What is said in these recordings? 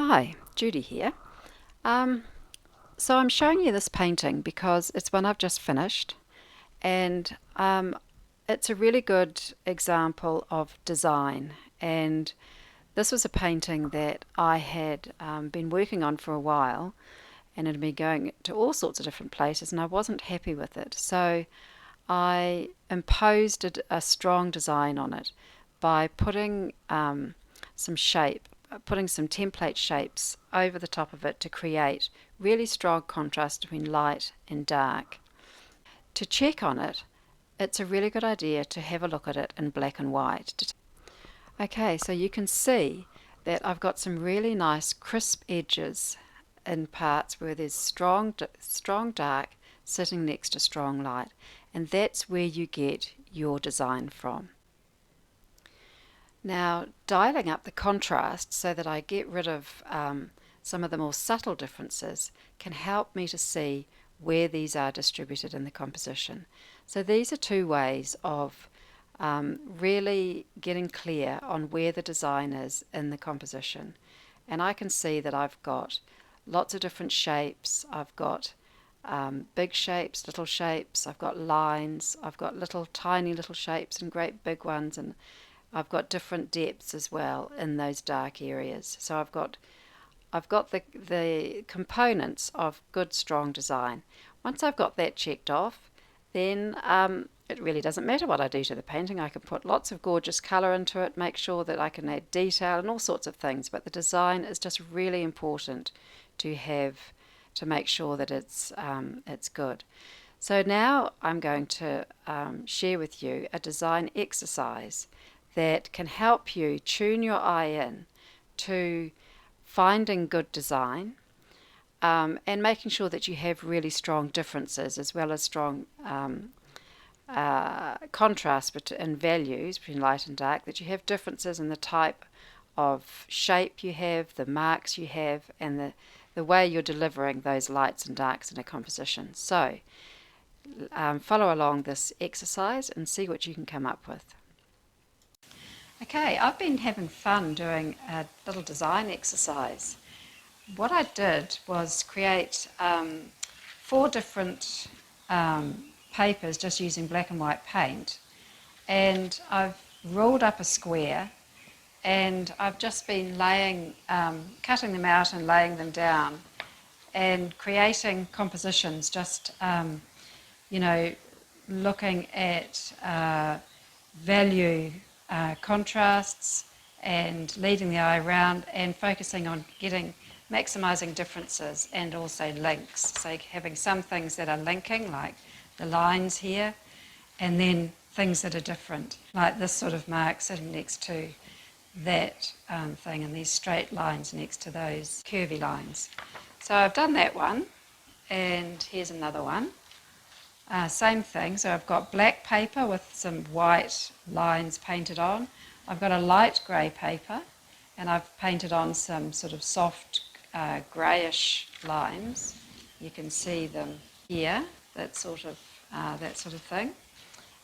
Hi, Judy here. Um, so I'm showing you this painting because it's one I've just finished, and it's a really good example of design. And this was a painting that I had been working on for a while, and had been going to all sorts of different places, and I wasn't happy with it. So I imposed a strong design on it by some shape, putting some template shapes over the top of it to create really strong contrast between light and dark. To check on it, it's a really good idea to have a look at it in black and white. Okay, so you can see that I've got some really nice crisp edges in parts where there's strong dark sitting next to strong light, and that's where you get your design from. Now, dialing up the contrast so that I get rid of some of the more subtle differences can help me to see where these are distributed in the composition. So these are two ways of really getting clear on where the design is in the composition. And I can see that I've got lots of different shapes. I've got big shapes, little shapes, I've got lines, I've got little tiny little shapes and great big ones, and I've got different depths as well in those dark areas. So I've got the components of good strong design. Once I've got that checked off, then it really doesn't matter what I do to the painting. I can put lots of gorgeous colour into it, make sure that I can add detail and all sorts of things, but the design is just really important to have, to make sure that it's good. So now I'm going to share with you a design exercise that can help you tune your eye in to finding good design, and making sure that you have really strong differences as well as strong contrast in values between light and dark, that you have differences in the type of shape you have, the marks you have, and the way you're delivering those lights and darks in a composition. So follow along this exercise and see what you can come up with. Okay, I've been having fun doing a little design exercise. What I did was create 4 different papers just using black and white paint, and I've rolled up a square, and I've just been cutting them out and laying them down and creating compositions, just looking at value contrasts and leading the eye around and focusing on maximizing differences and also links. So having some things that are linking, like the lines here, and then things that are different, like this sort of mark sitting next to that thing, and these straight lines next to those curvy lines. So I've done that one, and here's another one. Same thing, so I've got black paper with some white lines painted on. I've got a light grey paper, and I've painted on some sort of soft greyish lines. You can see them here, that sort of thing.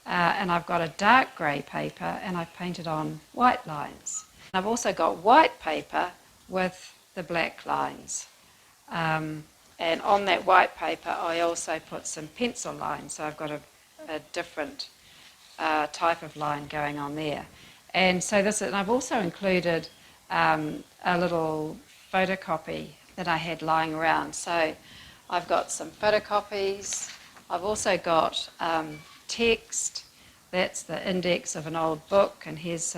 And I've got a dark grey paper, and I've painted on white lines. I've also got white paper with the black lines. And on that white paper, I also put some pencil lines, so I've got a different type of line going on there. And so and I've also included a little photocopy that I had lying around. So I've got some photocopies. I've also got text. That's the index of an old book, and here's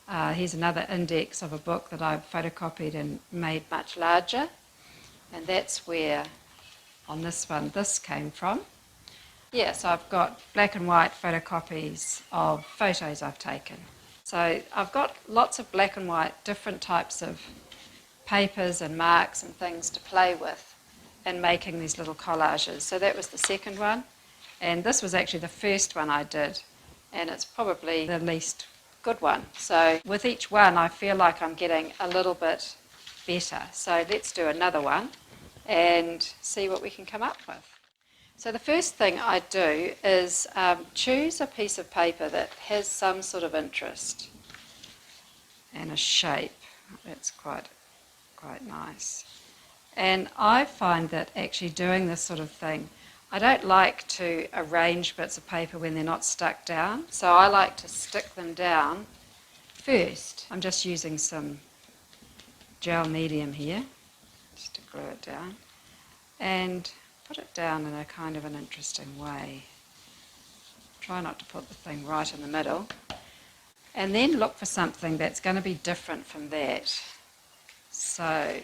another index of a book that I've photocopied and made much larger. And that's where, on this one, this came from. Yeah, so I've got black and white photocopies of photos I've taken. So I've got lots of black and white, different types of papers and marks and things to play with in making these little collages. So that was the second one. And this was actually the first one I did, and it's probably the least good one. So with each one, I feel like I'm getting a little bit better. So let's do another one and see what we can come up with. So the first thing I do is choose a piece of paper that has some sort of interest and a shape that's quite quite nice. And I find that actually doing this sort of thing, I don't like to arrange bits of paper when they're not stuck down, so I like to stick them down first. I'm just using some gel medium here, just to glue it down, and put it down in a kind of an interesting way. Try not to put the thing right in the middle. And then look for something that's going to be different from that. So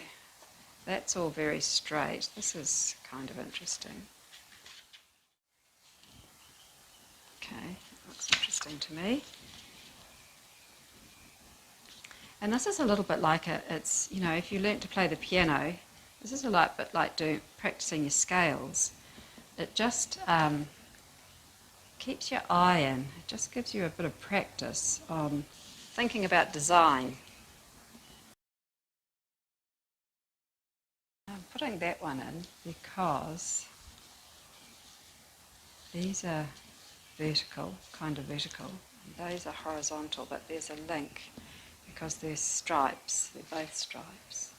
that's all very straight. This is kind of interesting. Okay, looks interesting to me. And this is a little bit like it's, you know, if you learnt to play the piano, this is a bit like practicing your scales. It just keeps your eye in. It just gives you a bit of practice on thinking about design. I'm putting that one in because these are vertical, kind of vertical, and those are horizontal, but there's a link because they're stripes, they're both stripes.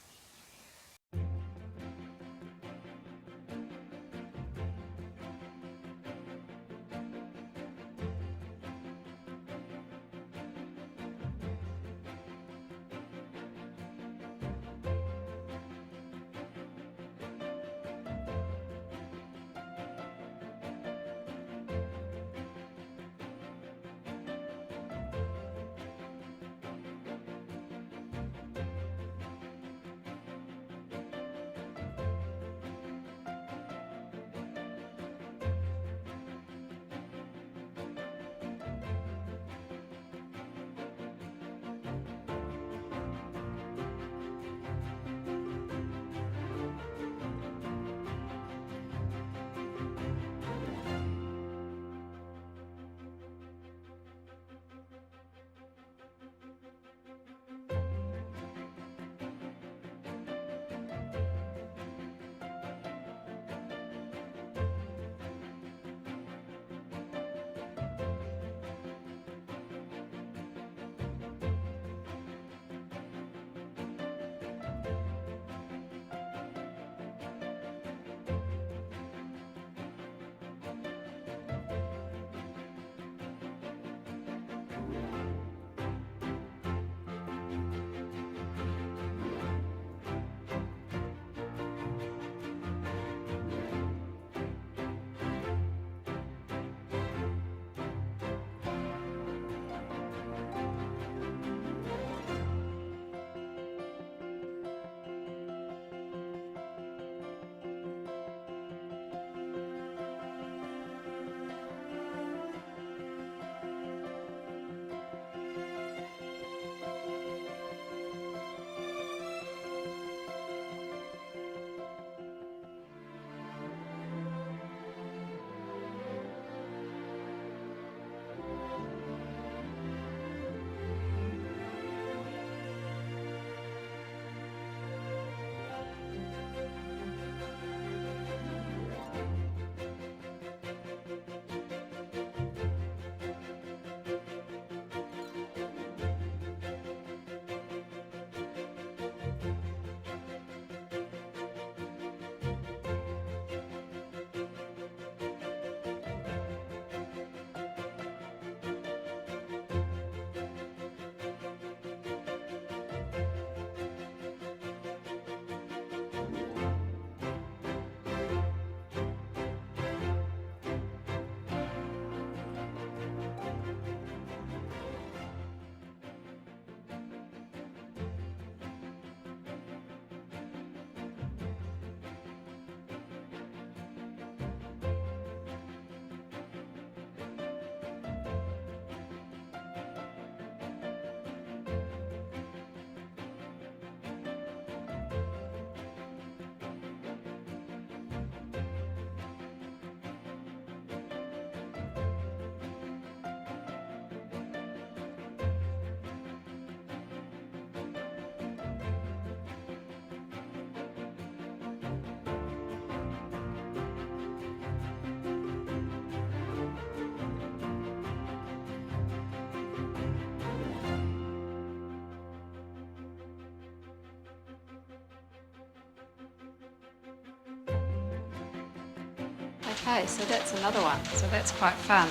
Okay, so that's another one. So that's quite fun.